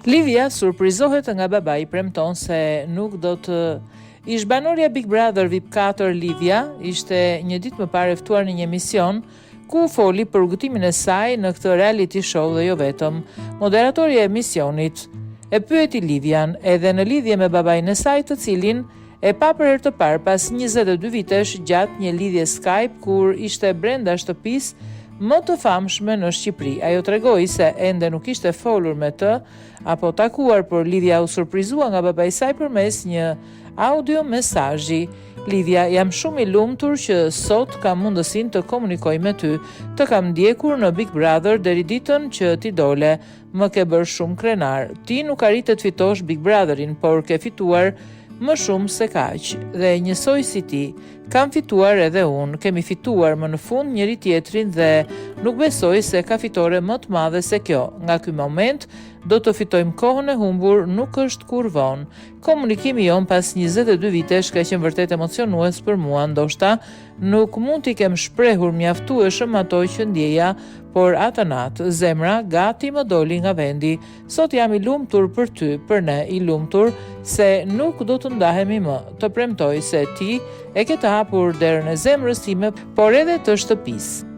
Livia surprizohet nga baba i premton se nuk do të ish banorja Big Brother VIP 4 Livia ishte një ditë më parë e ftuar në një emision ku foli për gëtimin e saj në këtë reality show dhe jo vetëm. Moderatori e emisionit e pyeti Livian edhe në lidhje me babain e saj, të cilin e pa për herë të parë pas 22 vitesh gjatë një lidhje Skype kur ishte brenda shtëpisë më të famshme në Shqipëri. Ajo tregoi se ende nuk ishte folur me të apo takuar, por Livia u surprizua nga babai i saj përmes një audio mesazhi. Livia, jam shumë i lumtur që sot kam mundësinë të komunikoj me ty. Të kam ndjekur në Big Brother deri ditën që ti dole. Më ke bërë shumë krenar. Ti nuk arritë të fitosh Big Brotherin, por ke fituar më shumë se kaq. Dhe njësoj si ti, kam fituar edhe unë. Kemi fituar më në fund njëri tjetrin dhe nuk besoj se ka fitore më të madhe se kjo. Nga ky moment do të fitojmë kohën e humbur, nuk është kur vonë. Komunikimi jon pas 22 vitesh ka qenë vërtet emocionues për mua, ndoshta nuk mund t'i kem shprehur mjaftueshëm ato që ndjeja, por atë natë zemra gati më doli nga vendi. Sot jam i lumtur për ty, për ne i lumtur se nuk do të ndahemi më. Të premtoj se ti e ke të hapur derën e zemrës time, por edhe të shtëpisë.